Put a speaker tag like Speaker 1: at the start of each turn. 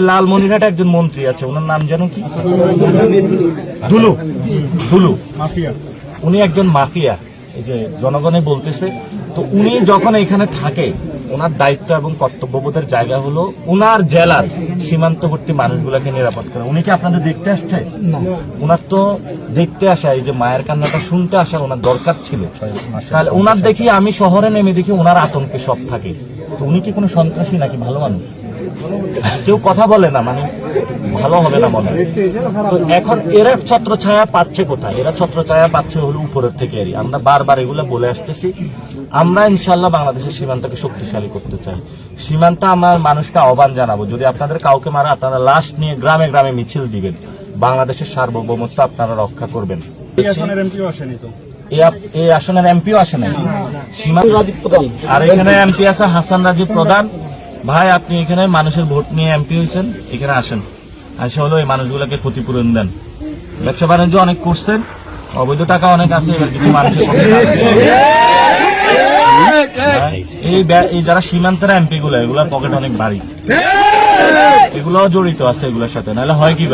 Speaker 1: লালমনিরহাট একজন মন্ত্রী আছে, ওনার নাম যেন কি, দুলু দুলু মাফিয়া। উনি একজন মাফিয়া, এই যে জনগণে বলতেছে। তো উনি যখন এখানে থাকে, ওনার দায়িত্ব এবং কর্তব্যবোধের জায়গা হলো উনার জেলার সীমান্তবর্তী মানুষগুলোকে নিরাপদ করা। উনি কি আপনাদের দেখতে আসছে? ওনার তো দেখতে আসা, এই যে মায়ের কান্নাটা শুনতে আসা ওনার দরকার ছিল। তাহলে ওনার দেখি আমি শহরে নেমে দেখি ওনার আতঙ্কে সব থাকে। তো উনি কি কোনো সন্ত্রাসী নাকি ভালো মানুষ? কেউ কথা বলে না, মানে ভালো হবে না মনে হয়। তো এখন এরা ছত্রছায়া পাচ্ছে কোথায়? এরা ছত্রছায়া পাচ্ছে হলো উপরের থেকে। আমরা বারবার এগুলো বলে আসতেছি। আমরা ইনশাল্লাহ বাংলাদেশের সীমান্তকে শক্তিশালী করতে চাই। সীমান্ত আমার মানুষকে আহ্বান জানাবো, যদি আপনাদের কাউকে মারা, আপনারা লাশ নিয়ে গ্রামে গ্রামে মিছিল দিবেন। বাংলাদেশের সার্বভৌমত্ব আপনারা রক্ষা করবেন। এই আসনের এমপিও আসে নাই, আর এখানে এমপি আছে হাসান রাজীব প্রধান। ভাই, আপনি এখানে মানুষের ভোট নিয়ে এমপি হয়েছেন, এখানে আসেন, আসে হলো এই মানুষগুলোকে ক্ষতিপূরণ দেন। ব্যবসা বাণিজ্য অনেক করছেন, অবৈধ টাকা অনেক আছে, এবার কিছু মানুষের এই যারা সীমান্তের এমপি গুলো, এগুলোর পকেট অনেক ভারী, এগুলো জড়িত আছে এগুলোর সাথে, নাহলে হয় কি?